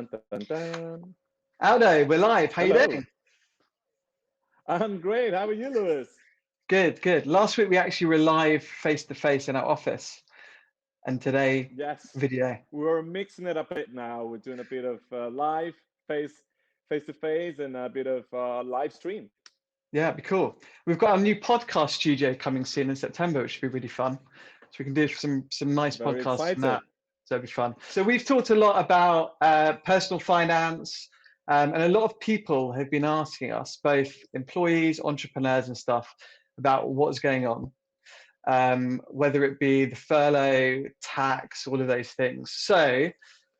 dun, dun. Aldo, we're live. How you Hello. doing? I'm great. How are you, Lewis? Good, good. Last week we actually were live face-to-face in our office, and today Yes, video. we're mixing it up a bit now. We're doing a bit of live face-to-face and a bit of live stream. Yeah, it'd be cool. We've got our new podcast studio coming soon in September, which should be really fun. So we can do some nice Very podcasts excited. from that. So it'd be fun. So we've talked a lot about personal finance, and a lot of people have been asking us, both employees, entrepreneurs and stuff, about what's going on, whether it be the furlough, tax, all of those things. So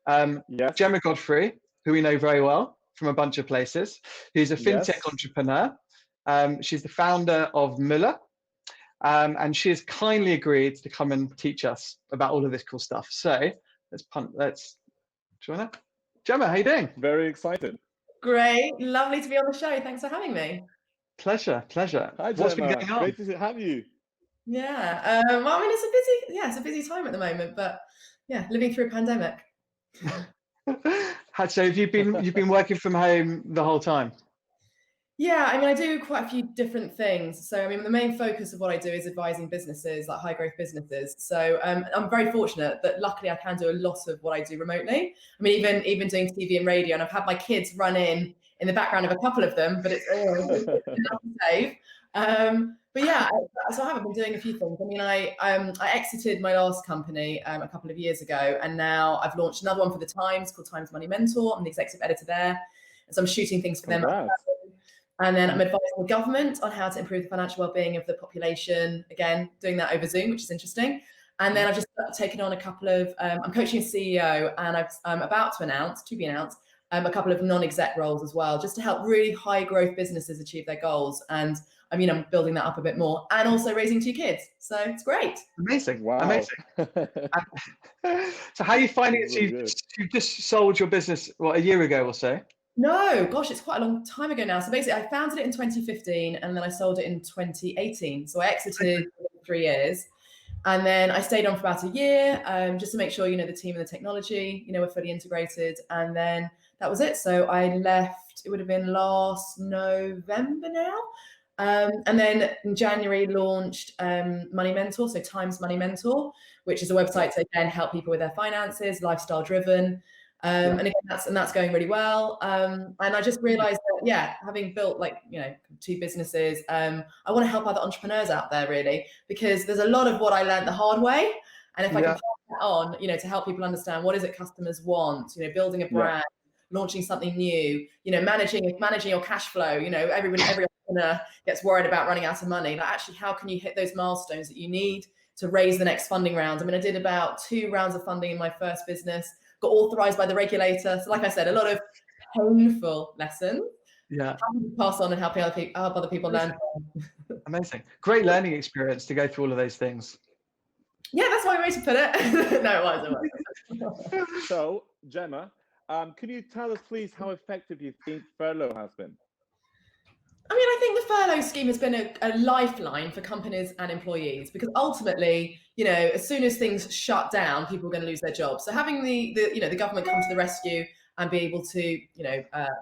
Yes. Gemma Godfrey, who we know very well from a bunch of places, who's a fintech Yes. entrepreneur. She's the founder of Maleh, and she has kindly agreed to come and teach us about all of this cool stuff. So let's join her. Gemma, how you doing? Very excited. Great, lovely to be on the show. Thanks for having me. Pleasure. Hi, What's been Gemma. going on? Great to have you. Yeah, well, I mean, it's a busy time at the moment, but yeah, living through a pandemic. So have you've been working from home the whole time? Yeah, I mean, I do quite a few different things. So, I mean, the main focus of what I do is advising businesses, like high growth businesses. So I'm very fortunate that luckily I can do a lot of what I do remotely. I mean, even doing TV and radio, and I've had my kids run in the background of a couple of them, but it's enough to save. But yeah, so I haven't been doing a few things. I mean, I exited my last company a couple of years ago, and now I've launched another one for the Times called Times Money Mentor. I'm the executive editor there, and so I'm shooting things for them. And then I'm advising the government on how to improve the financial well-being of the population. Again, doing that over Zoom, which is interesting. And then I've just taken on a couple of, I'm coaching a CEO, and I'm about to announce, a couple of non-exec roles as well, just to help really high growth businesses achieve their goals. And I mean, I'm building that up a bit more, and also raising 2 kids. So it's great. Amazing. Wow. Amazing. So how are you finding it? Really You've just sold your business, what, a year ago or so? No, gosh, it's quite a long time ago now. So basically I founded it in 2015 and then I sold it in 2018. So I exited for 3 years, and then I stayed on for about a year, just to make sure, the team and the technology, were fully integrated. And then that was it. So I left, it would have been last November now. And then in January launched Money Mentor, so Times Money Mentor, which is a website to again help people with their finances, lifestyle driven. And again, that's going really well. And I just realized that, having built 2 businesses, I want to help other entrepreneurs out there really, because there's a lot of what I learned the hard way. And if I can pass that on, to help people understand what is it customers want, building a brand, launching something new, managing your cash flow, every entrepreneur gets worried about running out of money. Like, actually, how can you hit those milestones that you need to raise the next funding round? I mean, I did about 2 rounds of funding in my first business, got authorized by the regulator. So like I said, a lot of painful lessons. Yeah. Pass on and help other people learn. Amazing. Great learning experience to go through all of those things. Yeah, that's my way to put it. No, it was. So, Gemma, can you tell us, please, how effective you think furlough has been? I mean, I think the furlough scheme has been a lifeline for companies and employees, because ultimately, as soon as things shut down, people are going to lose their jobs. So having the government come to the rescue and be able to,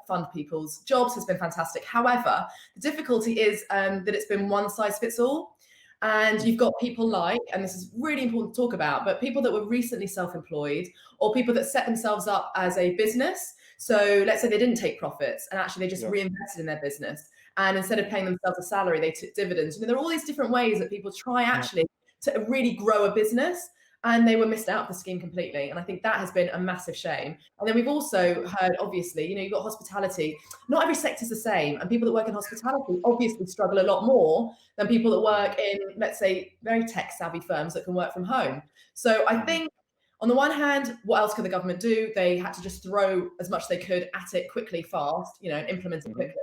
fund people's jobs has been fantastic. However, the difficulty is that it's been one size fits all. And you've got people and this is really important to talk about, but people that were recently self-employed, or people that set themselves up as a business. So let's say they didn't take profits and actually they just reinvested in their business. And instead of paying themselves a salary, they took dividends. There are all these different ways that people try actually to really grow a business, and they were missed out of the scheme completely. And I think that has been a massive shame. And then we've also heard, obviously, you've got hospitality. Not every sector is the same. And people that work in hospitality obviously struggle a lot more than people that work in, let's say, very tech savvy firms that can work from home. So I think, on the one hand, what else could the government do? They had to just throw as much as they could at it quickly, fast, and implement it quickly.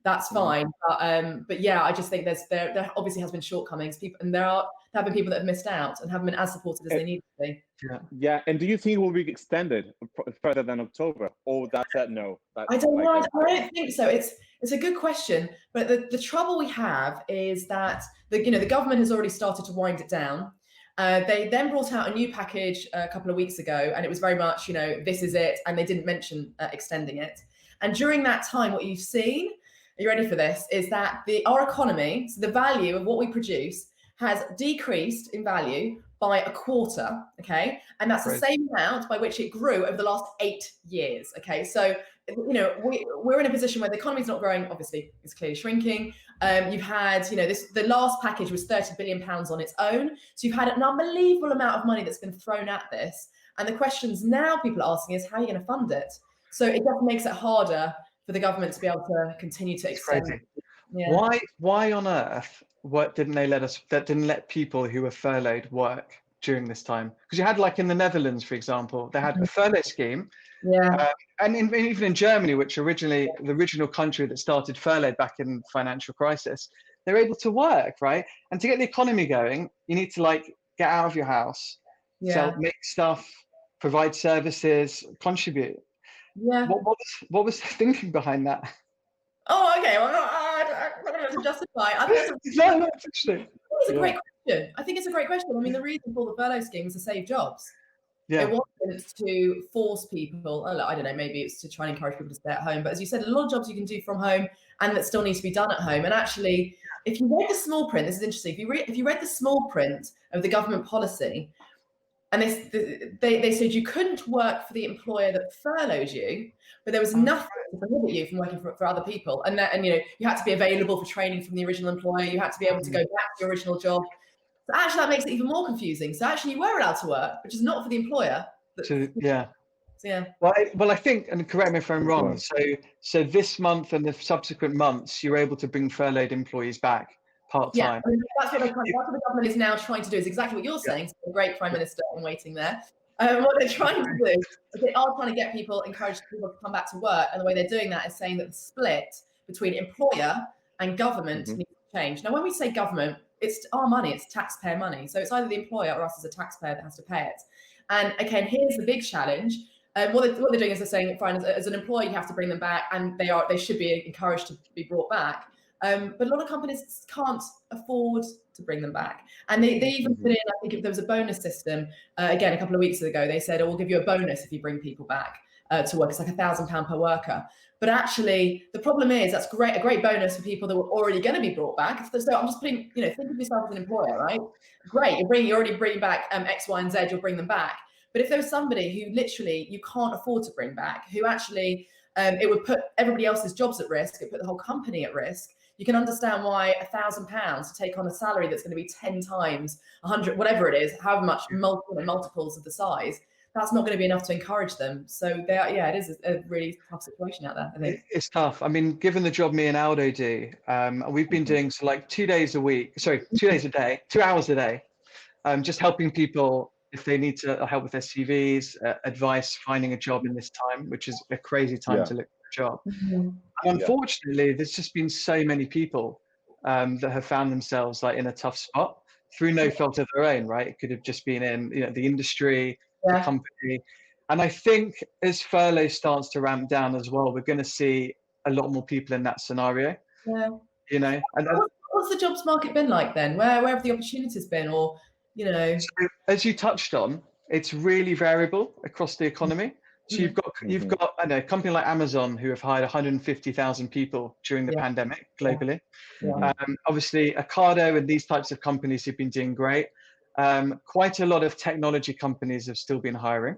That's fine. But yeah, I just think there obviously has been shortcomings. There have been people that have missed out and haven't been as supported as they need to be. Yeah. And do you think it will be extended further than October, or that's no? I don't know. I don't think so. It's a good question, but the trouble we have is that the government has already started to wind it down. They then brought out a new package a couple of weeks ago, and it was very much, this is it, and they didn't mention extending it. And during that time, what you've seen, are you ready for this, is that our economy, so the value of what we produce, has decreased in value by a quarter, okay? And that's the same amount by which it grew over the last 8 years, okay? So, we're in a position where the economy's not growing, obviously, it's clearly shrinking. You've had, the last package was £30 billion on its own. So you've had an unbelievable amount of money that's been thrown at this. And the questions now people are asking is, how are you going to fund it? So it definitely makes it harder for the government to be able to continue to extend. Yeah. Why on earth didn't let people who were furloughed work during this time? Because you had, like in the Netherlands, for example, they had a furlough scheme. Yeah. And even in Germany, which the original country that started furlough back in the financial crisis, they're able to work, right? And to get the economy going, you need to get out of your house, sell, make stuff, provide services, contribute. Yeah. What was the thinking behind that? Oh, okay. Well, I don't know to justify. I think it's a great question. I think it's a great question. I mean, the reason for the furlough scheme is to save jobs. Yeah. It wasn't to force people. I don't know. Maybe it's to try and encourage people to stay at home. But as you said, a lot of jobs you can do from home and that still need to be done at home. And actually, if you read the small print, this is interesting. If you read the small print of the government policy, and they said you couldn't work for the employer that furloughed you, but there was nothing to prohibit you from working for other people. And you had to be available for training from the original employer. You had to be able to go back to your original job. So actually, that makes it even more confusing. So actually, you were allowed to work, which is not for the employer. Yeah. Well, I think, and correct me if I'm wrong. So this month and the subsequent months, you're able to bring furloughed employees back part-time. Yeah, I mean, that's what the government is now trying to do, is exactly what you're saying. So the great Prime Minister in waiting there. What they're trying to do is they are trying to get people, encourage people to come back to work. And the way they're doing that is saying that the split between employer and government needs to change. Now, when we say government, it's our money, it's taxpayer money. So it's either the employer or us as a taxpayer that has to pay it. And again, here's the big challenge. What they're doing is they're saying, fine, as an employer, you have to bring them back, and they should be encouraged to be brought back. But a lot of companies can't afford to bring them back. And they even put in, I think if there was a bonus system, again, a couple of weeks ago, they said, we'll give you a bonus if you bring people back to work. It's like £1,000 per worker. But actually, the problem is that's a great bonus for people that were already going to be brought back. So I'm just putting, think of yourself as an employer, right? Great, you're already bringing back X, Y, and Z, you'll bring them back. But if there was somebody who literally you can't afford to bring back, who actually it would put everybody else's jobs at risk, it put the whole company at risk, you can understand why £1,000 to take on a salary that's going to be 10 times 100, whatever it is, however much multiples of the size, that's not going to be enough to encourage them. So it is a really tough situation out there, I think. It's tough. I mean, given the job me and Aldo do, we've been doing 2 days a day, 2 hours a day, just helping people if they need to help with their CVs, advice, finding a job in this time, which is a crazy time to look for a job. And unfortunately, there's just been so many people that have found themselves in a tough spot through no fault of their own, right? It could have just been in the industry, the company. And I think as furlough starts to ramp down as well, we're going to see a lot more people in that scenario. Yeah. And what's the jobs market been like then? Where have the opportunities been? Or So, as you touched on, it's really variable across the economy. So you've got a company like Amazon who have hired 150,000 people during the pandemic globally. Obviously, Ocado and these types of companies have been doing great. Quite a lot of technology companies have still been hiring.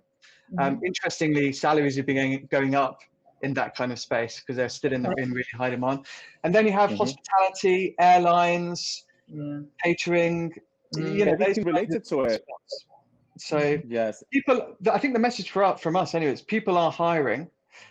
Interestingly, salaries have been going up in that kind of space because they're still in really high demand. And then you have hospitality, airlines, catering. Everything related to it. So yes, people. I think the message from us anyway is people are hiring,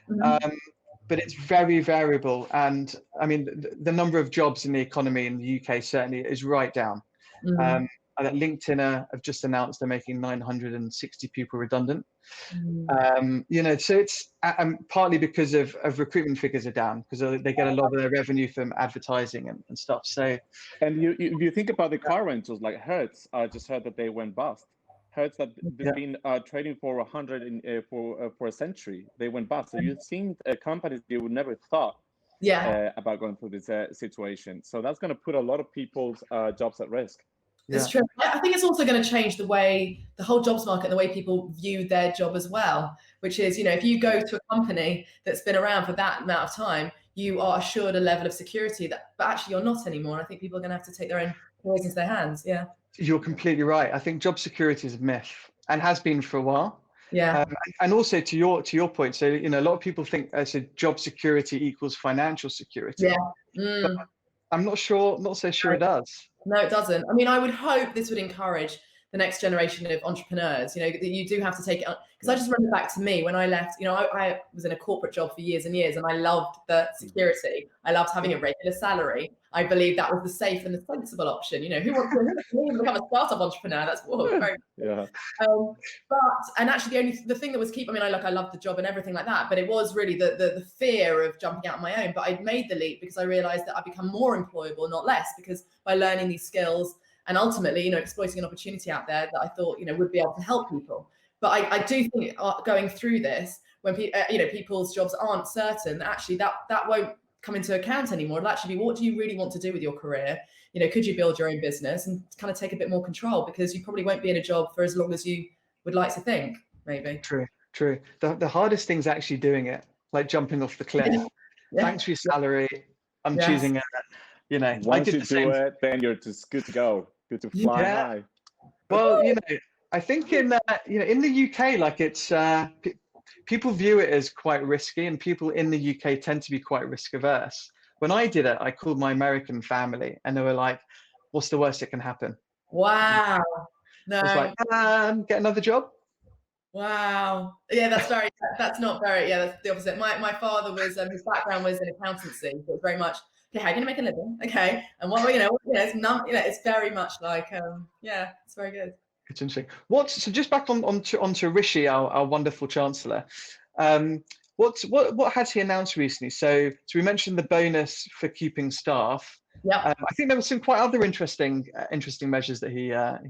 but it's very variable. And I mean, the number of jobs in the economy in the UK certainly is right down. And that LinkedIn have just announced they're making 960 people redundant. So it's partly because of recruitment figures are down because they get a lot of their revenue from advertising and stuff. So, and you think about the car rentals like Hertz. I just heard that they went bust. Hertz that they've been trading for 100 for a century. They went bust. So you've seen companies you would never thought about going through this situation. So that's going to put a lot of people's jobs at risk. It's true. I think it's also going to change the whole jobs market, and the way people view their job as well, which is, if you go to a company that's been around for that amount of time, you are assured a level of security but actually you're not anymore. I think people are going to have to take their own careers into their hands. Yeah. You're completely right. I think job security is a myth and has been for a while. Yeah. And also to your point, so, a lot of people think job security equals financial security. Yeah. But I'm not so sure it does. No, it doesn't. I mean, I would hope this would encourage the next generation of entrepreneurs, that you do have to take it on. Because I just remember back to me when I left, I was in a corporate job for years and years, and I loved the security. I loved having a regular salary. I believe that was the safe and the sensible option. Who wants to become a startup entrepreneur? That's very yeah. And actually the thing that was I loved the job and everything like that, but it was really the fear of jumping out on my own. But I made the leap because I realized that I'd become more employable, not less, because by learning these skills and ultimately, exploiting an opportunity out there that I thought, would be able to help people. But I do think going through this, when people's jobs aren't certain, actually that won't come into account anymore. It'll actually be, what do you really want to do with your career? Could you build your own business and kind of take a bit more control, because you probably won't be in a job for as long as you would like to think, maybe. True. The hardest thing's actually doing it, like jumping off the cliff. Yeah. Thanks for your salary. I'm choosing it. Once you do it, then you're just good to go. Good to fly high. Well, I think in the UK, like it's people view it as quite risky, and people in the UK tend to be quite risk averse. When I did it, I called my American family, and they were like, "What's the worst that can happen?" Wow. No. I was like, get another job. Wow. Yeah, that's not very. Yeah, that's the opposite. My father was his background was in accountancy, so it's very much, okay, how are you gonna make a living? Okay, and it's very much like it's very good. It's interesting. So just back onto Rishi, our wonderful Chancellor. What has he announced recently? So we mentioned the bonus for keeping staff. Yeah. I think there were some quite other interesting measures that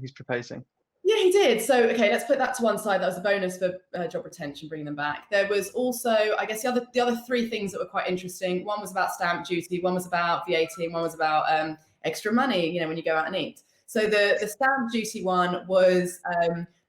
he's proposing. Yeah, he did. So, okay, let's put that to one side. That was a bonus for job retention, bringing them back. There was also, I guess, the other three things that were quite interesting. One was about stamp duty, one was about VAT, and one was about extra money, when you go out and eat. So the stamp duty one was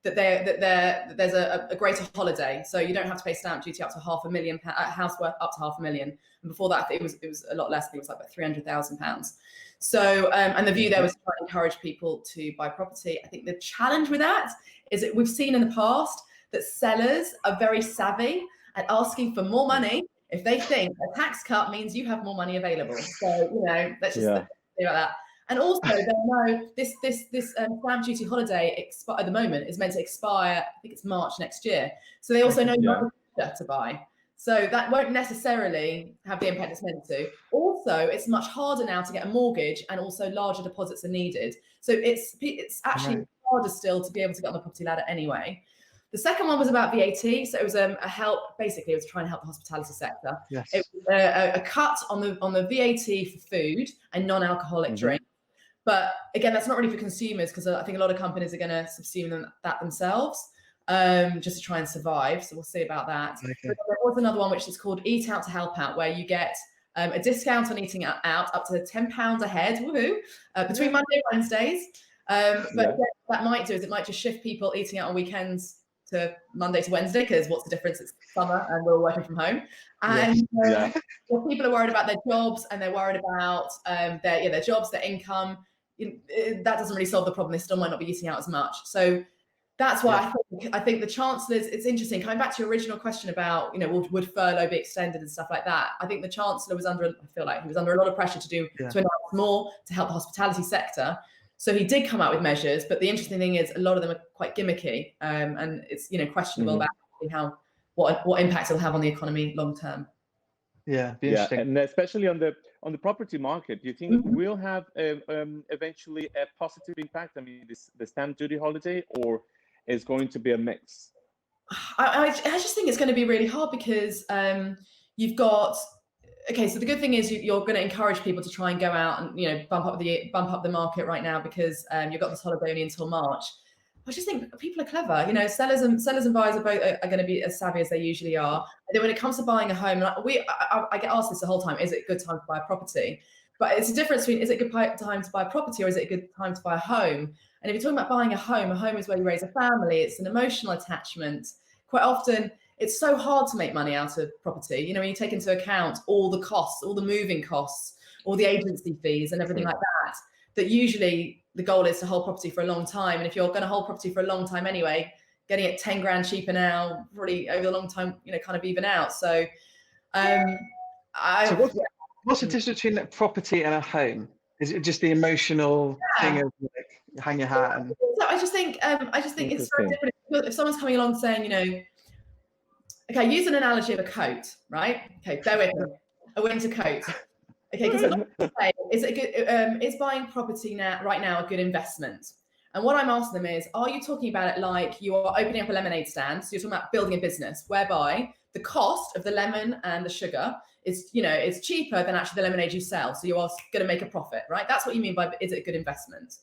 that there's a greater holiday. So you don't have to pay stamp duty up to £500,000, house worth up to £500,000. And before that, it was a lot less. I think it was like about £300,000. So, and the view there was to try and encourage people to buy property. I think the challenge with that is that we've seen in the past that sellers are very savvy at asking for more money if they think a tax cut means you have more money available. So, let's just think about that. And also, they know this stamp duty holiday at the moment is meant to expire, I think it's March next year. So they also know you're to buy. So that won't necessarily have the impact it's meant to. Also, it's much harder now to get a mortgage, and also larger deposits are needed. So it's actually harder still to be able to get on the property ladder anyway. The second one was about VAT. So it was a help, basically it was trying to help the hospitality sector. Yes. It was a cut on the VAT for food and non-alcoholic drinks. But again, that's not really for consumers, because I think a lot of companies are going to subsume that themselves. Just to try and survive. So we'll see about that. Okay. But there was another one which is called Eat Out to Help Out, where you get a discount on eating out up to £10 a head, woohoo, between Monday and Wednesdays. But what that might do is it might just shift people eating out on weekends to Monday to Wednesday, because what's the difference? It's summer and we're all working from home. And well, people are worried about their jobs, and they're worried about their jobs, their income. That doesn't really solve the problem. They still might not be eating out as much. So that's why I think the Chancellor's, it's interesting, coming back to your original question about, would furlough be extended and stuff like that. I think the Chancellor was under a lot of pressure to announce more to help the hospitality sector. So he did come out with measures, but the interesting thing is a lot of them are quite gimmicky, and it's, questionable about what impact it'll have on the economy long term. Yeah, be interesting. And especially on the property market, do you think we'll have eventually a positive impact? I mean, the stamp duty holiday, or is going to be a mix? I just think it's going to be really hard, because you've got, so the good thing is you're going to encourage people to try and go out and bump up the market right now, because you've got this holiday only until March. I just think people are clever. Sellers and buyers are both are going to be as savvy as they usually are. And then when it comes to buying a home, I get asked this the whole time: is it a good time to buy a property? But it's a difference between, is it a good time to buy a property or is it a good time to buy a home? And if you're talking about buying a home is where you raise a family. It's an emotional attachment. Quite often, it's so hard to make money out of property. You know, when you take into account all the costs, all the moving costs, all the agency fees and everything like that usually the goal is to hold property for a long time. And if you're going to hold property for a long time anyway, getting it 10 grand cheaper now, probably over the long time, you know, kind of even out. So, what's the difference between a property and a home? Is it just the emotional thing of like hang your hat? And... I just think it's very different. If someone's coming along saying, you know, okay, use an analogy of a coat, right? Okay, bear with me. A winter coat. Okay, because is buying property right now a good investment? And what I'm asking them is, are you talking about it like you are opening up a lemonade stand? So you're talking about building a business whereby the cost of the lemon and the sugar is, you know, it's cheaper than actually the lemonade you sell. So you are going to make a profit, right? That's what you mean by, is it a good investment?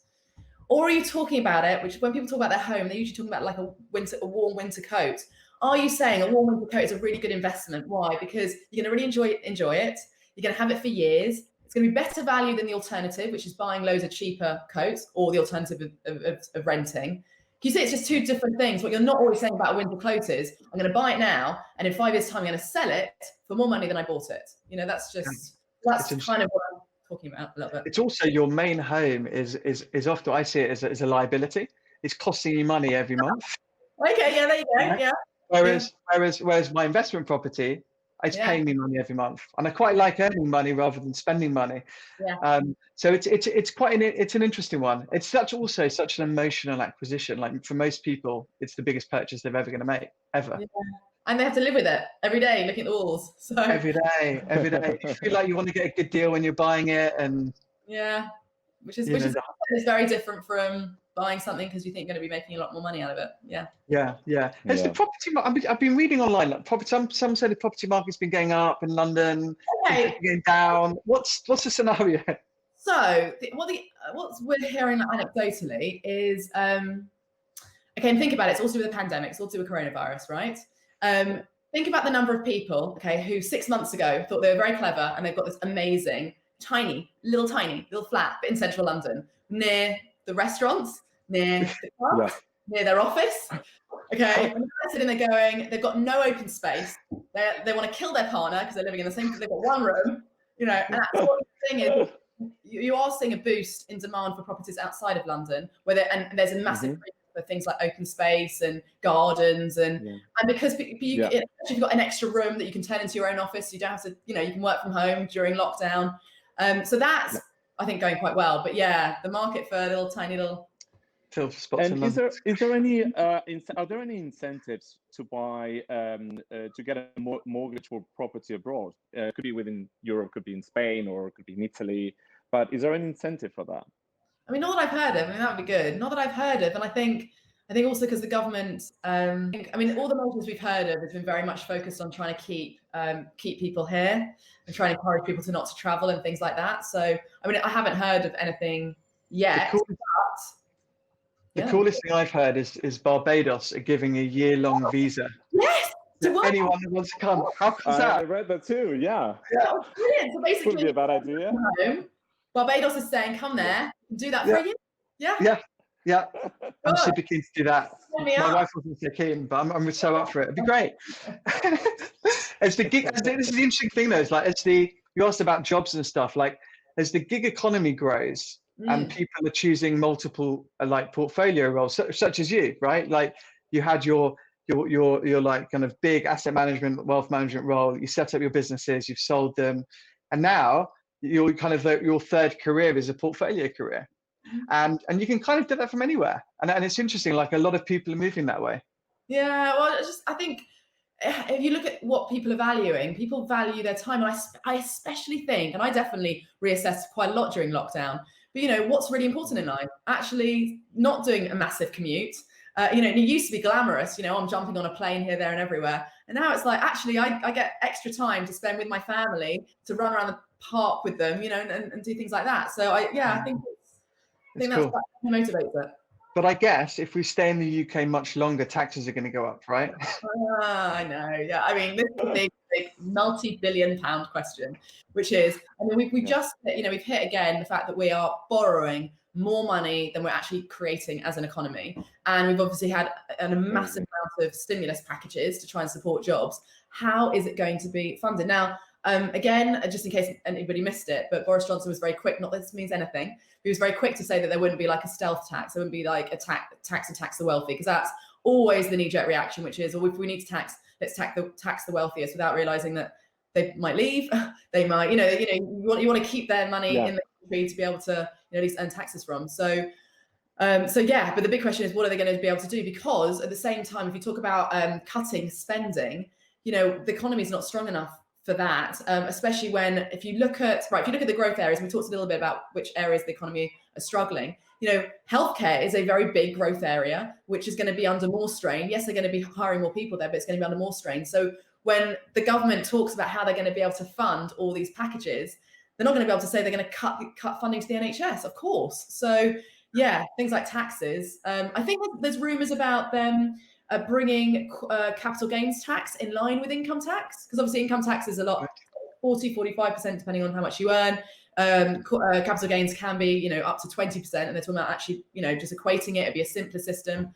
Or are you talking about it, which when people talk about their home, they're usually talking about like a warm winter coat. Are you saying a warm winter coat is a really good investment? Why? Because you're going to really enjoy it. You're going to have it for years. It's going to be better value than the alternative, which is buying loads of cheaper coats, or the alternative of renting. You see, it's just two different things. What you're not always saying about a winter coat is, I'm going to buy it now, and in 5 years' time, I'm going to sell it for more money than I bought it. You know, that's kind of what I'm talking about a little bit. It's also your main home is often, I see it as a liability. It's costing you money every month. Okay, yeah, there you go. Yeah. Whereas my investment property, it's paying me money every month, and I quite like earning money rather than spending money. Yeah. So it's quite an interesting one. It's such an emotional acquisition. Like for most people, it's the biggest purchase they're ever going to make ever. Yeah. And they have to live with it every day, looking at the walls. So every day. You feel like you want to get a good deal when you're buying it, and which is very different from buying something because you think you're going to be making a lot more money out of it. Yeah. Has the property? I've been reading online. Like some say the property market's been going up in London, going down. What's the scenario? So what we're hearing anecdotally is and think about it. It's also with the pandemic. It's also with coronavirus, right? Think about the number of people, who 6 months ago thought they were very clever and they've got this amazing, tiny little flat in central London near the restaurants, near the clubs, near their office. Okay, and they're sitting there going, they've got no open space. They want to kill their partner because they're living in the same, they've got one room, and that's what the thing is. You are seeing a boost in demand for properties outside of London, and there's a massive for things like open space and gardens and because if you've got an extra room that you can turn into your own office, you don't have to, you can work from home during lockdown. So that's I think going quite well. But the market for tiny little spots. And is there any are there any incentives to buy to get a mortgage for property abroad? It could be within Europe, could be in Spain, or it could be in Italy. But is there an incentive for that? I mean, not that I've heard of. I mean, that would be good. Not that I've heard of, and I think also because the government. I mean, all the measures we've heard of has been very much focused on trying to keep people here and trying to encourage people not to travel and things like that. So, I mean, I haven't heard of anything yet. The coolest thing I've heard is Barbados are giving a year-long visa. Yes. To anyone who wants to come. How cool is that? I read that too. Yeah. Oh, brilliant. So basically, wouldn't be a bad idea. Barbados is saying, come there, do that for you. Yeah. I'm super keen to do that. My wife wasn't so keen, but I'm so up for it. It'd be great. This is the interesting thing though. Is like you asked about jobs and stuff. Like as the gig economy grows and people are choosing multiple portfolio roles, such as you, right? Like you had your like kind of big asset management, wealth management role. You set up your businesses, you've sold them, and now your kind of your third career is a portfolio career, and you can kind of do that from anywhere. And it's interesting. Like a lot of people are moving that way. Yeah, well, I think if you look at what people are valuing, people value their time. And I especially think, and I definitely reassessed quite a lot during lockdown. But what's really important in life? Actually, not doing a massive commute. It used to be glamorous. I'm jumping on a plane here, there, and everywhere. And now it's like, actually, I get extra time to spend with my family, to run around the park with them, and do things like that. So I think that's what motivates it. But I guess if we stay in the UK much longer, taxes are going to go up, right? I know. Yeah. I mean, this is a multi-billion-pound question, which is, I mean, we've just, we've hit again the fact that we are borrowing more money than we're actually creating as an economy. And we've obviously had a massive amount of stimulus packages to try and support jobs. How is it going to be funded? Now, again, just in case anybody missed it, but Boris Johnson was very quick, not that this means anything, he was very quick to say that there wouldn't be like a stealth tax. There wouldn't be like a tax to tax the wealthy, because that's always the knee-jerk reaction, which is, well, if we need to tax, let's tax the wealthiest, without realizing that they might leave, they might, you want to keep their money in the country to be able to at least earn taxes from. So but the big question is, what are they going to be able to do? Because at the same time, if you talk about cutting spending, the economy is not strong enough for that, especially when, if you look at the growth areas, we talked a little bit about which areas of the economy are struggling. Healthcare is a very big growth area, which is going to be under more strain. Yes, they're going to be hiring more people there, but it's going to be under more strain. So when the government talks about how they're going to be able to fund all these packages, they're not going to be able to say they're going to cut funding to the NHS, of course. So yeah, things like taxes. I think there's rumours about them bringing capital gains tax in line with income tax, because obviously income tax is a lot, 40-45% depending on how much you earn. Capital gains can be up to 20%, and they're talking about actually just equating it. It'd be a simpler system.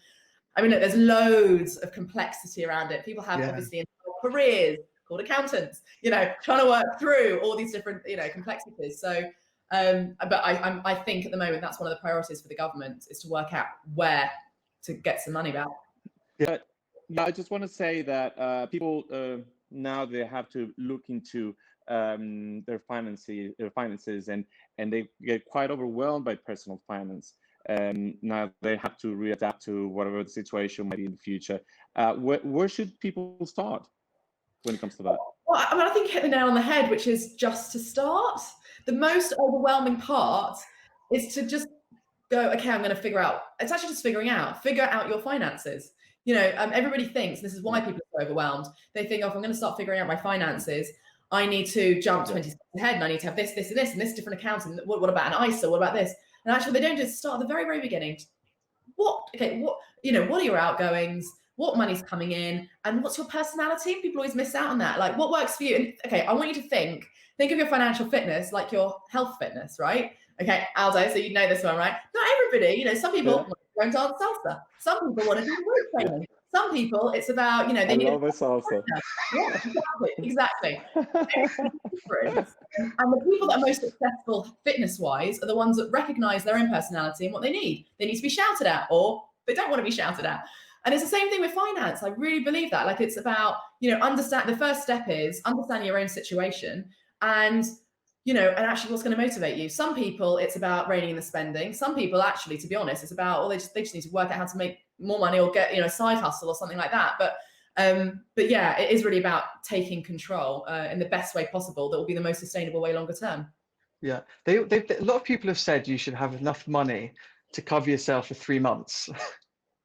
I mean, look, there's loads of complexity around it. People have obviously careers called accountants, trying to work through all these different complexities. So but I think at the moment that's one of the priorities for the government, is to work out where to get some money back. Yeah, I just want to say that people now they have to look into their finances, and they get quite overwhelmed by personal finance. Now they have to readapt to whatever the situation might be in the future. Where should people start when it comes to that? Well, I mean, I think you hit the nail on the head, which is just to start. The most overwhelming part is to just go, okay, I'm going to figure out. It's actually just figure out your finances. Everybody thinks, this is why people are so overwhelmed. They think, if I'm going to start figuring out my finances, I need to jump 20 steps ahead, and I need to have this, this, and this, and this different accounts. And what about an ISA? What about this? And actually, they don't just start at the very, very beginning. What are your outgoings? What money's coming in? And what's your personality? People always miss out on that. Like, what works for you? And okay, I want you to think of your financial fitness like your health fitness, right? Okay, Aldo, so you know this one, right? Not everybody, some people want to dance salsa. Some people want to do weight training. Some people, it's about, they need a salsa. Yeah, exactly. And the people that are most successful fitness-wise are the ones that recognize their own personality and what they need. They need to be shouted at, or they don't want to be shouted at. And it's the same thing with finance. I really believe that. Like, it's about, understand. The first step is understanding your own situation, and and actually what's going to motivate you. Some people, it's about reining in the spending. Some people, actually, to be honest, it's about, they just need to work out how to make more money, or get a side hustle or something like that. But yeah, it is really about taking control in the best way possible that will be the most sustainable way longer term. Yeah, a lot of people have said you should have enough money to cover yourself for 3 months.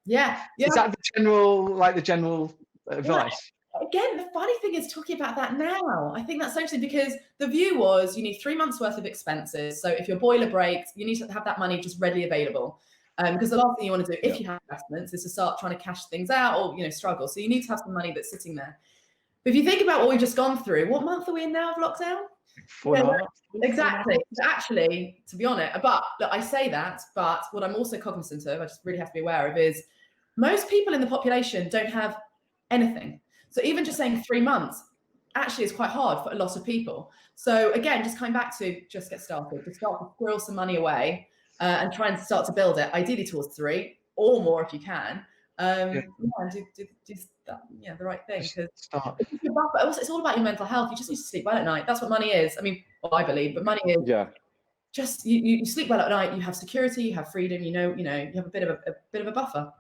Yeah. Is that the general advice? Again, the funny thing is talking about that now. I think that's so interesting, because the view was you need 3 months worth of expenses. So if your boiler breaks, you need to have that money just readily available. Because the last thing you want to do if you have investments is to start trying to cash things out, or struggle. So you need to have some money that's sitting there. But if you think about what we've just gone through, what month are we in now of lockdown? 4.5. Exactly. Actually, to be honest, but look, I say that, but what I'm also cognizant of, I just really have to be aware of, is most people in the population don't have anything. So even just saying 3 months actually is quite hard for a lot of people. So again, just coming back to just get started, just start to squirrel some money away and try and start to build it, ideally towards 3 or more if you can. And do the right thing. Because it's all about your mental health. You just need to sleep well at night. That's what money is. I mean, well, I believe, but money is just you sleep well at night. You have security, you have freedom. You have a bit of a buffer.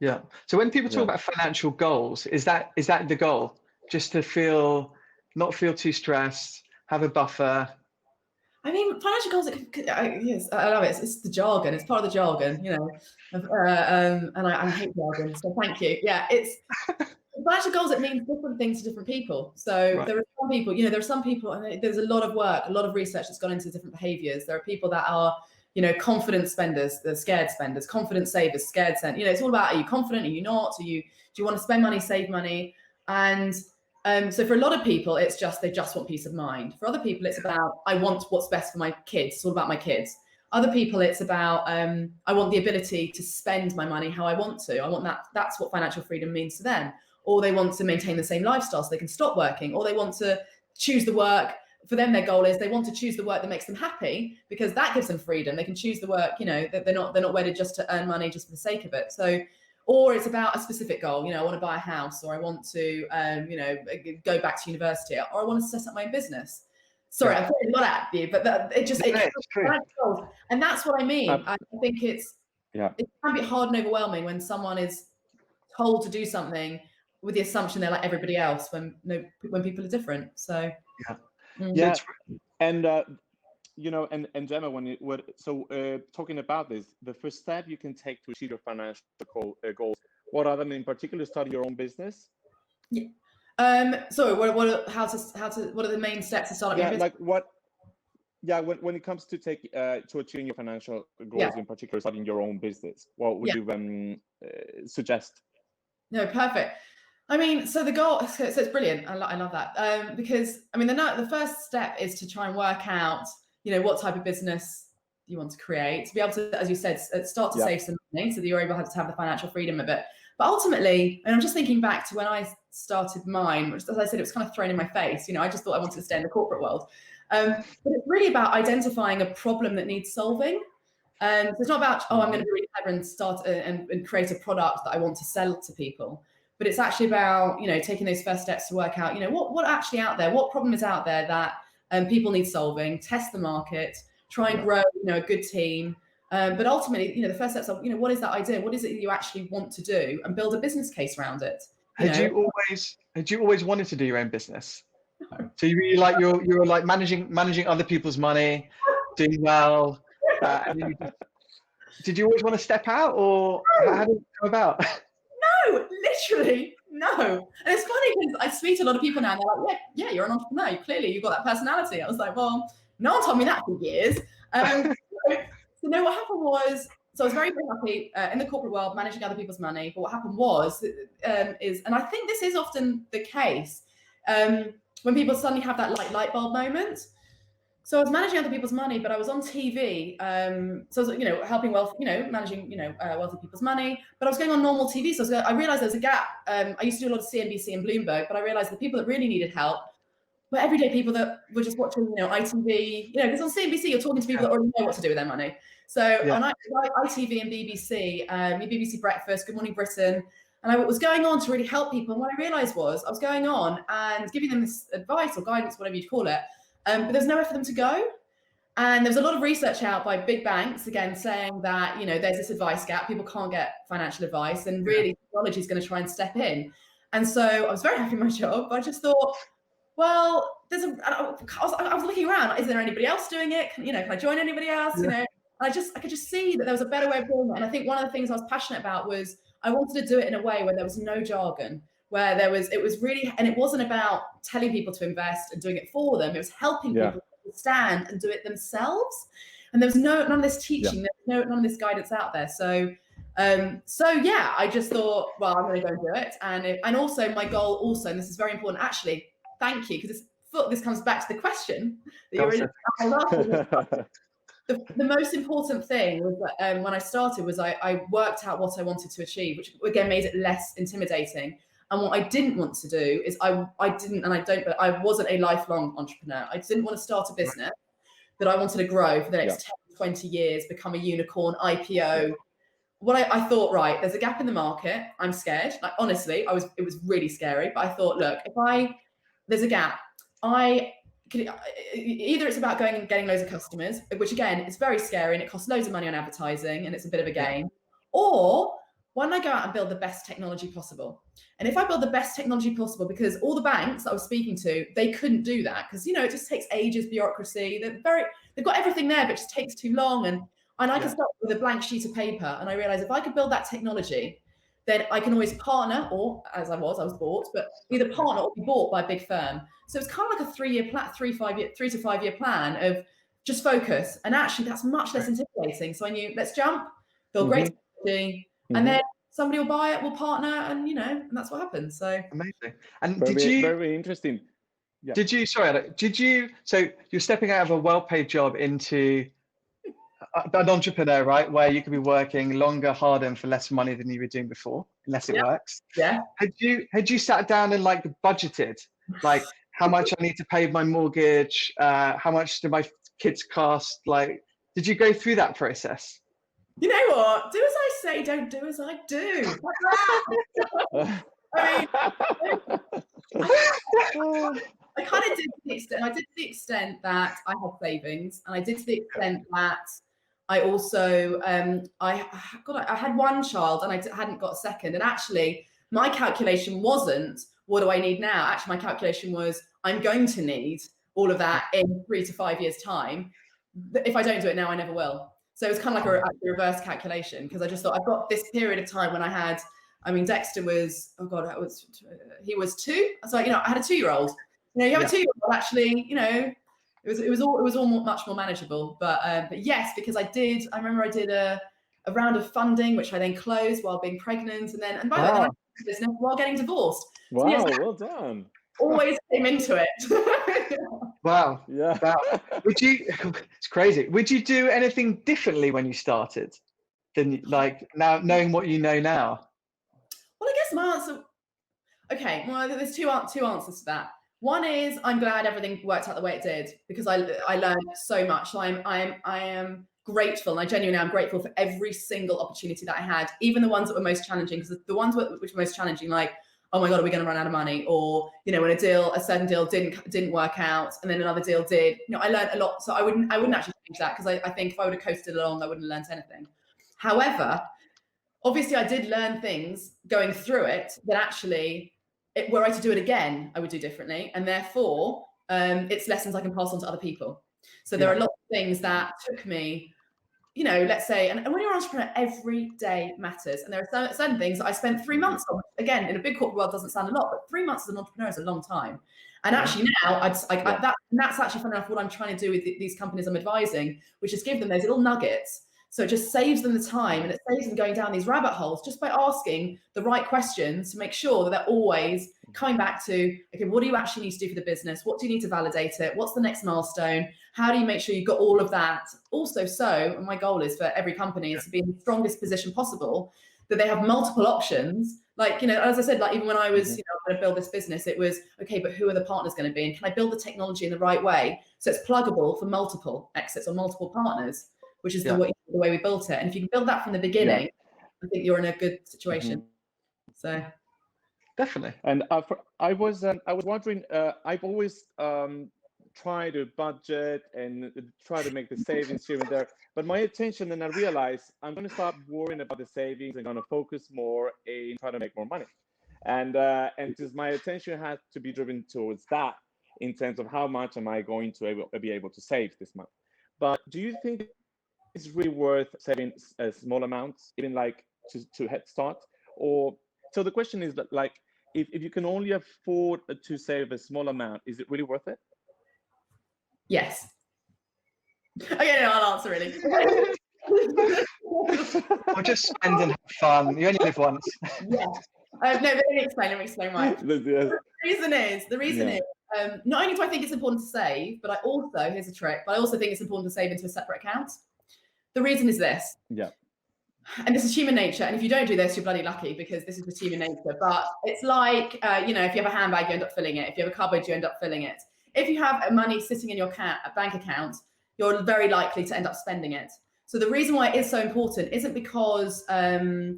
Yeah. So when people talk about financial goals, is that the goal? Just to not feel too stressed, have a buffer. I mean, financial goals. Yes, I love it. It's the jargon. It's part of the jargon, and I hate jargon. So thank you. Yeah, it's financial goals. It means different things to different people. So there are some people. There are some people, and there's a lot of work, a lot of research that's gone into different behaviors. There are people that are, confident spenders, the scared spenders, confident savers, scared spenders. It's all about, are you confident? Are you not? Do you want to spend money, save money? And So for a lot of people, it's just, they just want peace of mind. For other people, it's about, I want what's best for my kids. It's all about my kids. Other people, it's about, I want the ability to spend my money how I want to. I want that. That's what financial freedom means to them. Or they want to maintain the same lifestyle so they can stop working. Or they want to choose the work. For them, their goal is they want to choose the work that makes them happy, because that gives them freedom. They can choose the work, you know, that they're not wedded just to earn money just for the sake of it. So, or it's about a specific goal. You know, I want to buy a house, or I want to, you know, go back to university, or I want to set up my own business. Sorry, I'm putting a lot at you, but it's true. And that's what I mean. I think it can be hard and overwhelming when someone is told to do something with the assumption they're like everybody else, when people are different. So and you know, and Gemma, when you were talking about this, the first step you can take to achieve your financial goals, what are them in particular? Starting your own business? So what are the main steps to start up your business? When it comes to to achieving your financial goals, in particular starting your own business, what would you suggest? No, perfect. I mean, so the goal, so it's brilliant. I love that, because I mean, the first step is to try and work out, you know, what type of business you want to create, to be able to, as you said, start to save some money so that you're able to have the financial freedom of it. But ultimately, and I'm just thinking back to when I started mine, which, as I said, it was kind of thrown in my face. You know, I just thought I wanted to stay in the corporate world. But it's really about identifying a problem that needs solving. So it's not about, I'm going to be really clever and start and create a product that I want to sell to people. But it's actually about, you know, taking those first steps to work out, you know, what actually out there, what problem is out there that people need solving, test the market, try and grow, you know, a good team. But ultimately, you know, the first steps are, you know, what is that idea? What is it you actually want to do, and build a business case around it? Had you always wanted to do your own business? No. So you really like you're like managing other people's money, doing well. Did you always want to step out, or how did it come about? No, literally no. And it's funny because I speak to a lot of people now, and they're like, yeah, you're an entrepreneur. Clearly, you've got that personality. I was like, well, no one told me that for years. So no, what happened was, so I was very, very happy in the corporate world, managing other people's money. But what happened was, and I think this is often the case, when people suddenly have that light bulb moment. So I was managing other people's money, but I was on TV. So I was, you know, helping managing, wealthy people's money. But I was going on normal TV. So I realized there was a gap. I used to do a lot of CNBC and Bloomberg, but I realized the people that really needed help were everyday people that were just watching, you know, ITV. You know, because on CNBC you're talking to people that already know what to do with their money. So on ITV and BBC, BBC Breakfast, Good Morning Britain, and I was going on to really help people. And what I realized was I was going on and giving them this advice or guidance, whatever you'd call it. But there's nowhere for them to go. And there was a lot of research out by big banks, again, saying that, you know, there's this advice gap. People can't get financial advice, and really technology is going to try and step in. And so I was very happy with my job. But I just thought, well, I was looking around. Is there anybody else doing it? Can I join anybody else? You know, I could just see that there was a better way of doing it. And I think one of the things I was passionate about was I wanted to do it in a way where there was no jargon, where it was really, and it wasn't about telling people to invest and doing it for them. It was helping people understand and do it themselves. And there was none of this teaching, there was none of this guidance out there. So I just thought, well, I'm going to go and do it. And also my goal also, and this is very important, actually, thank you, because this comes back to the question that you're really asking. The most important thing was that when I started was I worked out what I wanted to achieve, which again made it less intimidating. And what I didn't want to do is I wasn't a lifelong entrepreneur. I didn't want to start a business that I wanted to grow for the next 10, 20 years, become a unicorn, IPO. What I thought, right, there's a gap in the market. I'm scared. Like, honestly, it was really scary. But I thought, look, there's a gap. Either it's about going and getting loads of customers, which again, it's very scary and it costs loads of money on advertising and it's a bit of a game. Or why don't I go out and build the best technology possible? And if I build the best technology possible, because all the banks that I was speaking to, they couldn't do that because, you know, it just takes ages, bureaucracy. They've got everything there, but it just takes too long. And I can start with a blank sheet of paper. And I realized if I could build that technology, then I can always partner, or as I was bought, but either partner or be bought by a big firm. So it's kind of like a 3 to 5 year plan of just focus. And actually that's much less intimidating. So I knew, let's jump, build great technology. And then somebody will buy it, we'll partner, and and that's what happens. So amazing. And very interesting. Yeah. So you're stepping out of a well-paid job into an entrepreneur, right? Where you could be working longer, harder, and for less money than you were doing before, unless it works. Yeah. Had you sat down and like budgeted, like how much I need to pay my mortgage, how much do my kids cost? Like, did you go through that process? You know what? Do as I say, don't do as I do. I kind of did to the extent. I did to the extent that I had savings, and I did to the extent that I also I had one child, and I hadn't got a second. And actually, my calculation wasn't what do I need now. Actually, my calculation was I'm going to need all of that in 3 to 5 years' time. If I don't do it now, I never will. So it was kind of like a reverse calculation, because I just thought I've got this period of time when I had. I mean, Dexter was he was 2. So I had a 2-year-old. You have a 2-year-old. Actually, it was all much more manageable. But yes, because I remember I did a round of funding, which I then closed while being pregnant, and by the way, I had a business while getting divorced. Wow, so yes, well done. Always came into it. Wow. Yeah. Wow. It's crazy. Would you do anything differently when you started than like now, knowing what you know now? Well, I guess my answer. Okay. Well, there's two answers to that. One is I'm glad everything worked out the way it did, because I learned so much. So I am grateful, and I genuinely am grateful for every single opportunity that I had, even the ones that were most challenging. Because the ones which were most challenging, like, oh my God, are we going to run out of money? Or, when a certain deal didn't work out, and then another deal did. I learned a lot. So I wouldn't actually change that, because I think if I would have coasted along, I wouldn't have learned anything. However, obviously I did learn things going through it that actually, were I to do it again, I would do differently. And therefore, it's lessons I can pass on to other people. So there are a lot of things that took me, let's say, and when you're an entrepreneur, every day matters. And there are certain things that I spent 3 months on. Again, in a big corporate world, doesn't sound a lot, but 3 months as an entrepreneur is a long time. And actually now, that's actually fun enough what I'm trying to do with these companies I'm advising, which is give them those little nuggets. So it just saves them the time, and it saves them going down these rabbit holes just by asking the right questions to make sure that they're always coming back to, okay, what do you actually need to do for the business? What do you need to validate it? What's the next milestone? How do you make sure you've got all of that? Also, and my goal is for every company is to be in the strongest position possible, that they have multiple options. Like, as I said, like even when I was, going to build this business, it was, okay, but who are the partners going to be? And can I build the technology in the right way so it's pluggable for multiple exits or multiple partners? Which is the way we built it. And if you can build that from the beginning, I think you're in a good situation. So definitely. And I was wondering, I've always tried to budget and try to make the savings here and there, but my attention, and I realized I'm going to start worrying about the savings and going to focus more in trying to make more money. And just my attention has to be driven towards that in terms of how much am I going to be able to save this month. But do you think it's really worth saving small amounts, even like to head start? Or so the question is that, like, if you can only afford to save a small amount, is it really worth it? Yes. Okay, no, I'll answer really. Or just spend and have fun. You only live once. Yeah. No, let me explain why. The reason is, not only do I think it's important to save, but I also, here's a trick, but I also think it's important to save into a separate account. The reason is this. Yeah. And this is human nature. And if you don't do this, you're bloody lucky, because this is just human nature. But it's like, if you have a handbag, you end up filling it. If you have a cupboard, you end up filling it. If you have money sitting in your bank account, you're very likely to end up spending it. So the reason why it is so important isn't because it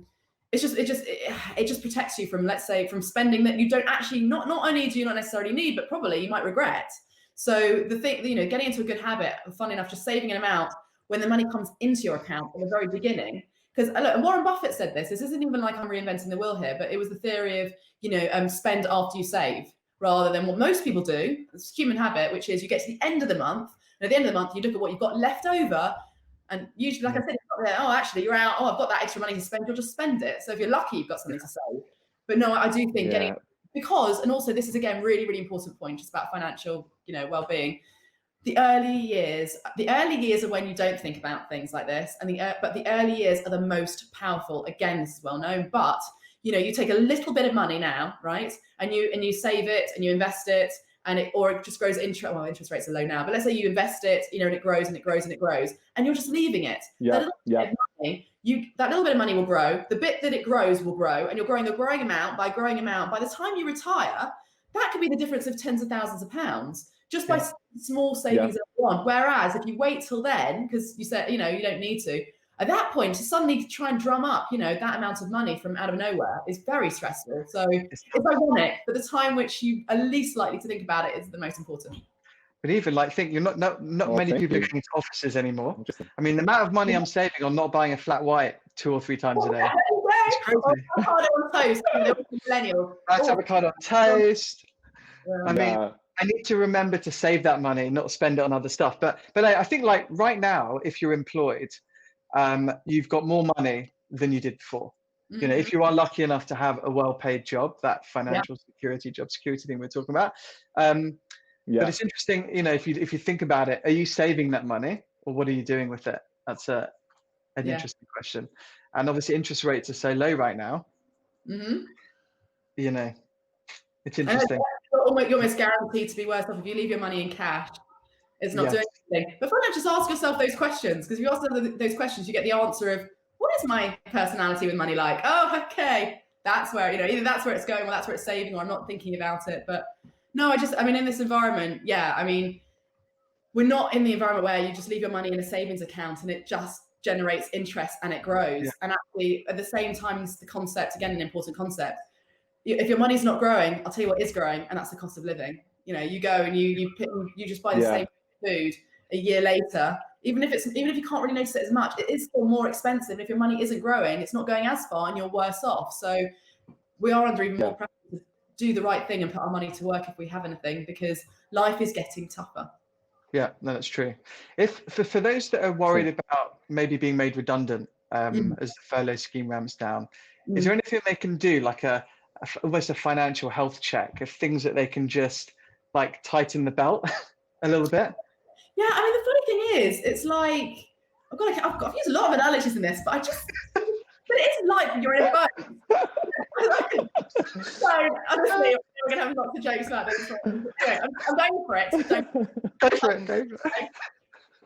just protects you from, let's say, from spending that you don't actually, not only do you not necessarily need, but probably you might regret. So the thing, getting into a good habit, fun enough, just saving an amount when the money comes into your account in the very beginning. Because look, Warren Buffett said this isn't even like I'm reinventing the wheel here, but it was the theory of, spend after you save, rather than what most people do. It's a human habit, which is you get to the end of the month, and at the end of the month, you look at what you've got left over. And usually, like I said, actually, you're out. Oh, I've got that extra money to spend. You'll just spend it. So if you're lucky, you've got something to save. But no, I do think and also this is, again, really, really important point, just about financial, well-being. the early years are when you don't think about things like this, but the early years are the most powerful. Again, this is well known, but you take a little bit of money now, right, and you save it and you invest it, or it just grows interest rates are low now, but let's say you invest it, and it grows and it grows and it grows, and you're just leaving it. That little bit of money will grow. The bit that it grows will grow, and you're growing the growing amount by growing amount. By the time you retire, that could be the difference of tens of thousands of pounds just by small savings early on. Whereas if you wait till then, because you said you don't need to, at that point to suddenly try and drum up that amount of money from out of nowhere is very stressful. So it's ironic, but the time which you are least likely to think about it is the most important. But even think you're not many people are going to offices anymore. I mean, the amount of money I'm saving on not buying a flat white 2 or 3 times a day. It's crazy. Avocado on toast. Millennial. That's avocado on toast. I mean, I need to remember to save that money, not spend it on other stuff. But I think right now, if you're employed, you've got more money than you did before. Mm-hmm. If you are lucky enough to have a well-paid job, that financial security, job security thing we're talking about. But it's interesting, if you think about it, are you saving that money or what are you doing with it? That's an interesting question. And obviously interest rates are so low right now. Mm-hmm. It's interesting. You're almost guaranteed to be worse off if you leave your money in cash. It's not doing anything. But why not just ask yourself those questions? Because if you ask those questions, you get the answer of, what is my personality with money like? Oh, okay. That's where, either that's where it's going or that's where it's saving, or I'm not thinking about it. But no, in this environment, we're not in the environment where you just leave your money in a savings account and it just generates interest and it grows. Yeah. And actually, at the same time, the concept, again, an important concept. If your money's not growing, I'll tell you what is growing, and that's the cost of living. You go and you just buy the same food a year later, even if you can't really notice it as much, it is still more expensive. If your money isn't growing, it's not going as far, and you're worse off. So we are under even more pressure to do the right thing and put our money to work if we have anything, because life is getting tougher. Yeah, no, that's true. If for those that are worried about maybe being made redundant as the furlough scheme ramps down, is there anything they can do, like almost a financial health check, of things that they can just tighten the belt a little bit? Yeah, the funny thing is, it's like I've used a lot of analogies in this, but but it is like you're in a boat. So honestly, we're gonna have lots of jokes about this. Anyway, I'm going for it. Go for it.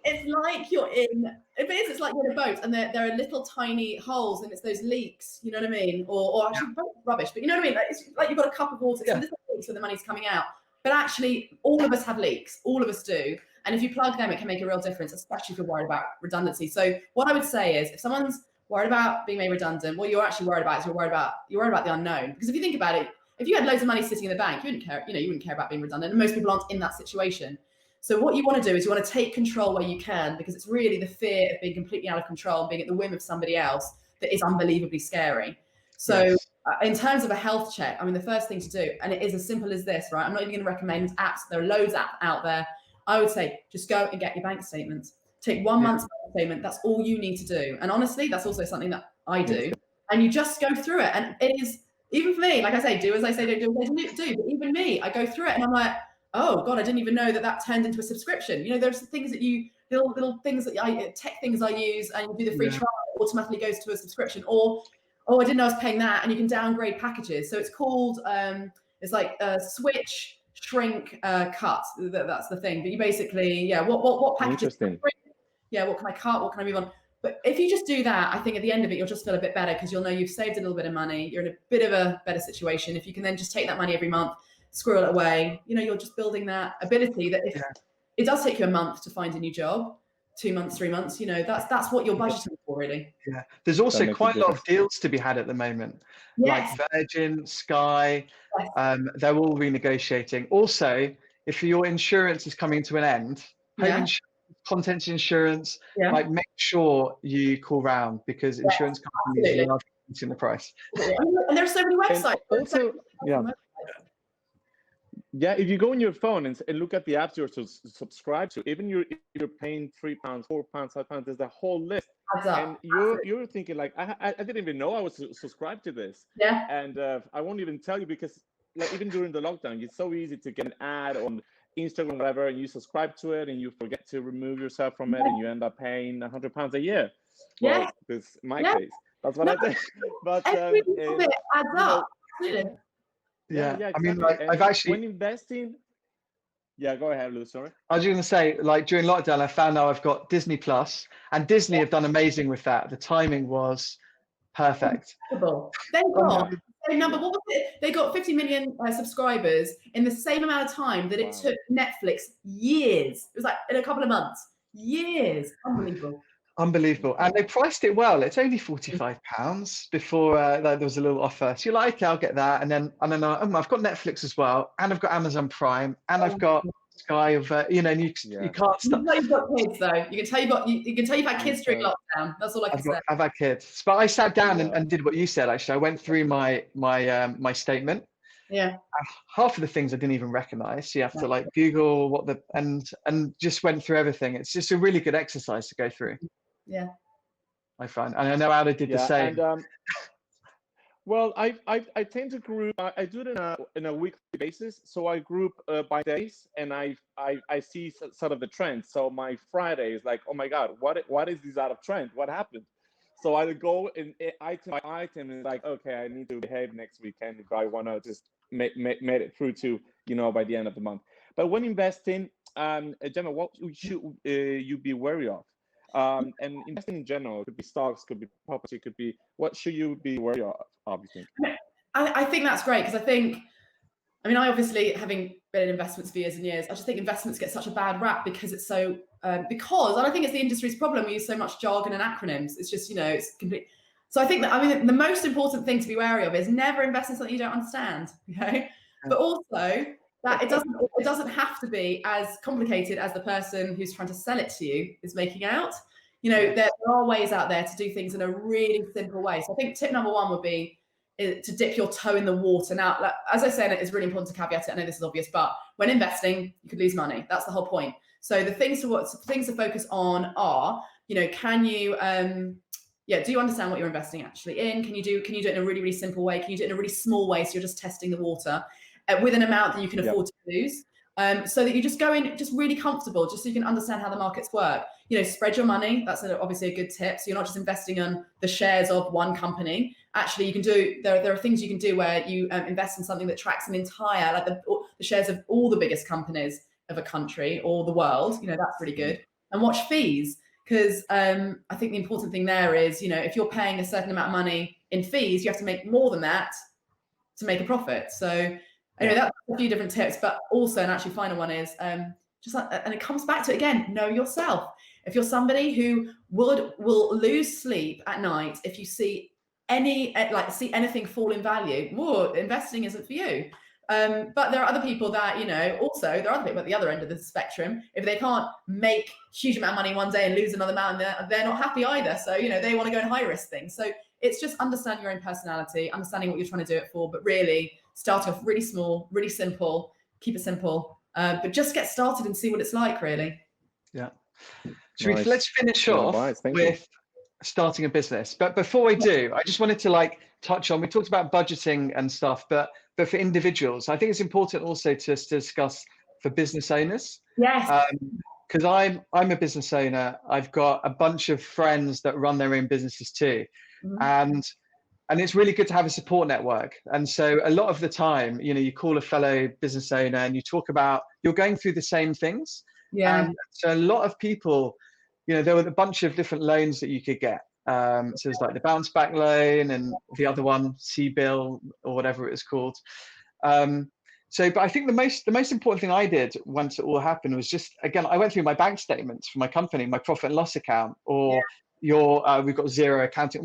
It's like you're in. It's like you're in a boat, and there are little tiny holes, and it's those leaks. You know what I mean? Or actually, rubbish. But you know what I mean? It's like you've got a cup of water. It's little leaks where the money's coming out. But actually, all of us have leaks. All of us do. And if you plug them, it can make a real difference, especially if you're worried about redundancy. So what I would say is, if someone's worried about being made redundant, what you're actually worried about is you're worried about the unknown. Because if you think about it, if you had loads of money sitting in the bank, you wouldn't care. You wouldn't care about being redundant. And most people aren't in that situation. So what you want to do is you want to take control where you can, because it's really the fear of being completely out of control and being at the whim of somebody else that is unbelievably scary. So in terms of a health check, the first thing to do, and it is as simple as this, right? I'm not even going to recommend apps. There are loads out there. I would say just go and get your bank statement. Take 1 month's bank statement. That's all you need to do. And honestly, that's also something that I do. And you just go through it. And it is, even for me, like I say, do as I say, don't do as I do. But even me, I go through it and I'm like, oh God, I didn't even know that turned into a subscription. There's things that little things that tech things I use, and you do the free trial, it automatically goes to a subscription. Or, oh, I didn't know I was paying that. And you can downgrade packages. So it's called, it's like switch, shrink, cut. That's the thing. But you basically, what packages? What can I cut? What can I move on? But if you just do that, I think at the end of it, you'll just feel a bit better, because you'll know you've saved a little bit of money. You're in a bit of a better situation. If you can then just take that money every month, squirrel it away, you're just building that ability that if it does take you a month to find a new job, 2 months, 3 months, that's what you're budgeting for, really. Yeah. There's also quite a lot of deals to be had at the moment. Like Virgin, Sky, they're all renegotiating. Also, if your insurance is coming to an end, home insurance, contents insurance, make sure you call round, because insurance companies are increasing the price. And there are so many websites. If you go on your phone and look at the apps you're subscribed to, even if you're paying £3, £4, £5, there's a whole list. And you're thinking like, I didn't even know I was subscribed to this. And I won't even tell you, because even during the lockdown, it's so easy to get an ad on Instagram, whatever, and you subscribe to it and you forget to remove yourself from it, and you end up paying £100 a year. Well, this is my case. That's what I did. But every little bit adds up. Absolutely. Yeah, exactly. I mean, like, I've actually, when investing. Yeah, go ahead, Lou. Sorry. I was going to say, like, during lockdown, I found out I've got Disney Plus, and Disney have done amazing with that. The timing was perfect. Incredible. They got what was it? They got 50 million subscribers in the same amount of time that it took Netflix years. It was like in a couple of months. Years. Unbelievable. And they priced it well. It's only £45 before there was a little offer. So you're like, okay, I'll get that. And then I've got Netflix as well, and I've got Amazon Prime, and I've got Sky of, you know, and you can't stop. You've got kids though. You can tell you've had kids during lockdown. That's all I can say. I've had kids. But I sat down and did what you said, actually. I went through my statement. Yeah. Half of the things I didn't even recognize. So you have to like Google what and just went through everything. It's just a really good exercise to go through. Yeah, I find, and I know Aldo did the same. And, well, I tend to group. I do it in a weekly basis. So I group by days, and I see sort of the trend. So my Friday is like, oh my God, what is this out of trend? What happened? So I go in item by item, and like, okay, I need to behave next weekend if I want to just make it through to, you know, by the end of the month. But when investing, Gemma, what should you be wary of? And investing in general, could be stocks, could be property, could be, what should you be wary of, you think? I think that's great, because I obviously, having been in investments for years and years, I just think investments get such a bad rap because it's so, and I think it's the industry's problem. We use so much jargon and acronyms. It's just, you know, it's complete. So I think that, the most important thing to be wary of is never invest in something you don't understand, okay? But also that it doesn't have to be as complicated as the person who's trying to sell it to you is making out. You know, there are ways out there to do things in a really simple way. So I think tip number one would be to dip your toe in the water. Now, like, as I said, it's really important to caveat it. I know this is obvious, but when investing, you could lose money. That's the whole point. So the things to focus on are, you know, can you, do you understand what you're investing actually in? Can you do it in a really, really simple way? Can you do it in a really small way? So you're just testing the water with an amount that you can afford to lose. So that you just go in just really comfortable, just so you can understand how the markets work. You know, spread your money. That's obviously a good tip. So you're not just investing on the shares of one company. Actually, you can do, there are things you can do where you invest in something that tracks an entire, like the shares of all the biggest companies of a country or the world. You know, that's really good. And watch fees, because I think the important thing there is, you know, if you're paying a certain amount of money in fees, you have to make more than that to make a profit. So anyway, that's a few different tips, but also, and actually final one is just like, and it comes back to, again, know yourself. If you're somebody who will lose sleep at night if you see anything fall in value, investing isn't for you. But there are other people that, you know, also there are other people at the other end of the spectrum. If they can't make a huge amount of money one day and lose another amount, they're not happy either. So, you know, they want to go in high risk things. So it's just understanding your own personality, understanding what you're trying to do it for, but really starting off really small, really simple, keep it simple, but just get started and see what it's like, really. Yeah. Let's finish off with starting a business. But before we do, I just wanted to touch on, we talked about budgeting and stuff, but for individuals, I think it's important also to discuss for business owners. Yes. Because I'm a business owner. I've got a bunch of friends that run their own businesses too. Mm-hmm. And it's really good to have a support network. And so a lot of the time, you know, you call a fellow business owner and you talk about, you're going through the same things. Yeah. And so a lot of people, you know, there were a bunch of different loans that you could get. So it's like the bounce back loan and the other one, C-bill or whatever it was called. But I think the most important thing I did once it all happened was just, again, I went through my bank statements for my company, my profit and loss account, or we've got zero accounting,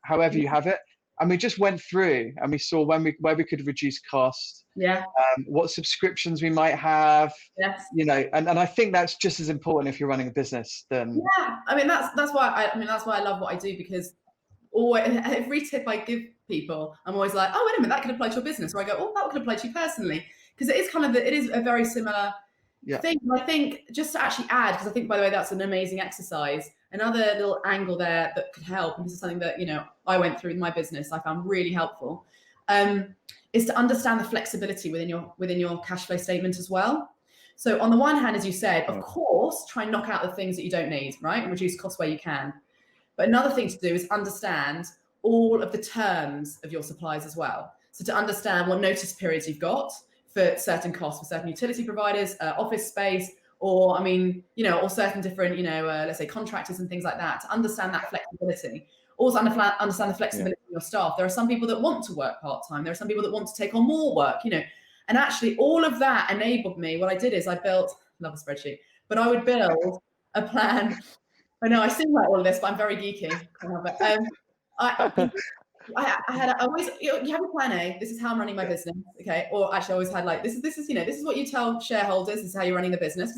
however you have it. And we just went through and we saw where we could reduce cost. Yeah. What subscriptions we might have. Yes. You know, and I think that's just as important if you're running a business than. Yeah. I mean, that's why I love what I do, because every tip I give people, I'm always like, oh, wait a minute, that could apply to your business. Or I go, oh, that could apply to you personally. Because it is a very similar thing. And I think just to actually add, because I think, by the way, that's an amazing exercise. Another little angle there that could help, and this is something that, you know, I went through in my business, I found really helpful, is to understand the flexibility within your cash flow statement as well. So on the one hand, as you said, of course, try and knock out the things that you don't need, right? And reduce costs where you can. But another thing to do is understand all of the terms of your suppliers as well. So to understand what notice periods you've got for certain costs, for certain utility providers, office space, or or certain different, let's say contractors and things like that, to understand that flexibility. Also understand the flexibility of your staff. There are some people that want to work part-time. There are some people that want to take on more work, and actually all of that enabled me. What I did is I built, love a spreadsheet, but I would build a plan. I know I seem like all of this, but I'm very geeky. I always, you have a plan A. This is how I'm running my business, okay? Or actually, I always had like this is what you tell shareholders. This is how you're running the business.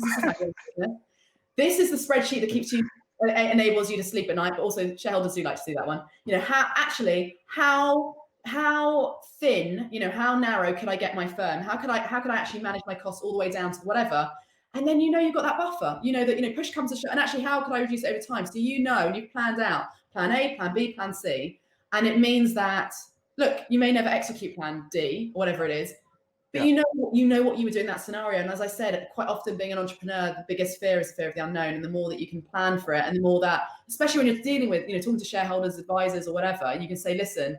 This is the spreadsheet that keeps you, enables you to sleep at night. But also, shareholders do like to see that one. How thin, how narrow could I get my firm? How could I actually manage my costs all the way down to whatever? And then you've got that buffer. That push comes to shove. And actually, how could I reduce it over time? So you've planned out plan A, plan B, plan C. And it means that, look, you may never execute plan D or whatever it is, but you know what you would do in that scenario. And as I said, quite often being an entrepreneur, the biggest fear is fear of the unknown. And the more that you can plan for it, and the more that, especially when you're dealing with, talking to shareholders, advisors, or whatever, you can say, listen,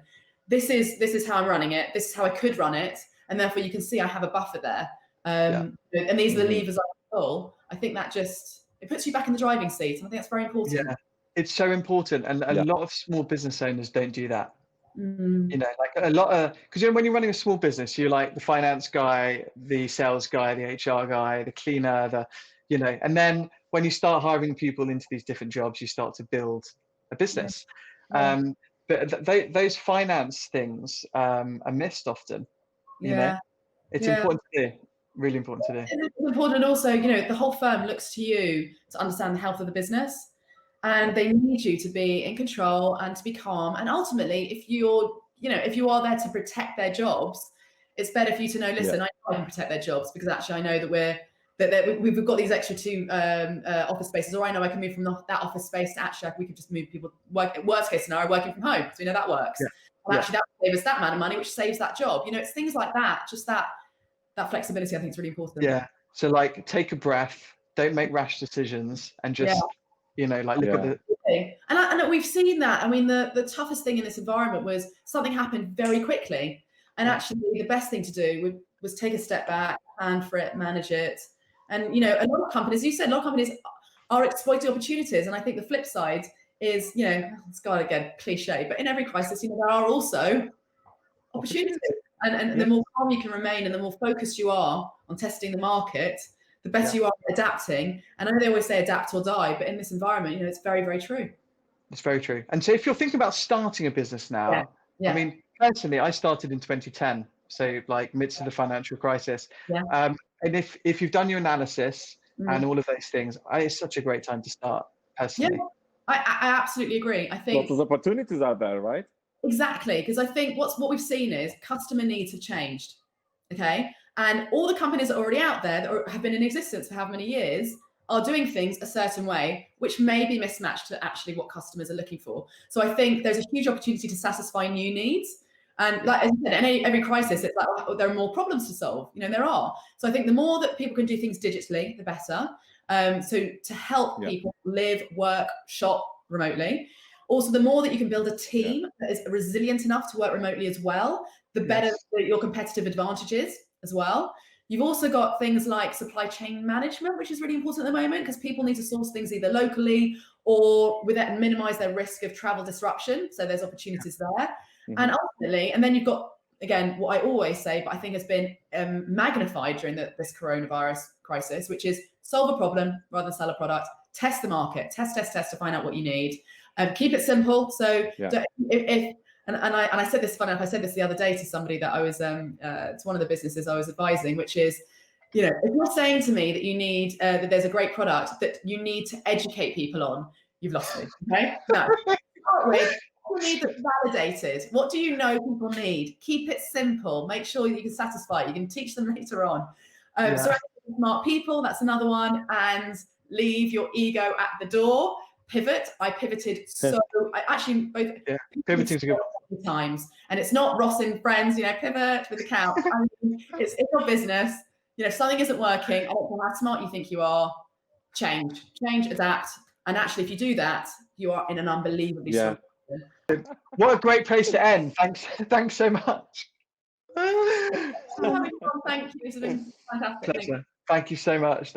this is how I'm running it. This is how I could run it. And therefore you can see I have a buffer there. And these are the levers I pull. I think that it puts you back in the driving seat. And I think that's very important. Yeah. It's so important, and a lot of small business owners don't do that. Like a lot of, because when you're running a small business, you're like the finance guy, the sales guy, the HR guy, the cleaner, and then when you start hiring people into these different jobs, you start to build a business. But those finance things are missed often. It's important to do. Really important to do. It's important also, the whole firm looks to you to understand the health of the business. And they need you to be in control and to be calm. And ultimately, if you are there to protect their jobs, it's better for you to know, listen, I know I can protect their jobs because actually I know that we've got these extra 2 office spaces, or I know I can move from that office space to actually we could just move people, worst case scenario, working from home. So we know that works. And actually that will save us that amount of money, which saves that job. It's things like that, just that flexibility I think is really important. Yeah. So like take a breath, don't make rash decisions, and just look at the. And we've seen that. I mean, the toughest thing in this environment was something happened very quickly. And actually the best thing to do was take a step back, plan for it, manage it. And, a lot of companies, you said, are exploiting opportunities. And I think the flip side is, it's got to get cliche, but in every crisis, there are also opportunities. And the more calm you can remain and the more focused you are on testing the market, the better you are at adapting. And I know they always say adapt or die, but in this environment, it's very, very true. It's very true. And so if you're thinking about starting a business now, I mean, personally, I started in 2010, so like midst of the financial crisis. And if you've done your analysis and all of those things, it's such a great time to start, personally. I absolutely agree. I think lots of opportunities out there, right? Exactly, because I think what we've seen is customer needs have changed. Okay. And all the companies that are already out there that have been in existence for how many years are doing things a certain way, which may be mismatched to actually what customers are looking for. So I think there's a huge opportunity to satisfy new needs. And like as I said, in every crisis, it's like there are more problems to solve. There are. So I think the more that people can do things digitally, the better. So to help people live, work, shop remotely. Also, the more that you can build a team that is resilient enough to work remotely as well, the better your competitive advantage is as well. You've also got things like supply chain management, which is really important at the moment because people need to source things either locally or with that minimize their risk of travel disruption. So there's opportunities there. And ultimately, and then you've got, again, what I always say, but I think has been magnified during this coronavirus crisis, which is solve a problem rather than sell a product, test the market, test to find out what you need. Keep it simple. So And I said this, funny enough, I said this the other day to somebody that I was, to one of the businesses I was advising, which is, if you're saying to me that you need, that there's a great product that you need to educate people on, you've lost me, okay? No, you need that validated. What do you know people need? Keep it simple. Make sure you can satisfy it. You can teach them later on. So smart people, that's another one. And leave your ego at the door. Pivot. I pivoted I actually both pivoting to times, and it's not Ross and Friends, pivot with the couch. It's your business. You know, something isn't working. I don't know how smart you think you are. Change, adapt. And actually, if you do that, you are in an unbelievably strong position. What a great place to end. Thanks so much. Thank you. It's been fantastic. Pleasure. Thank you so much.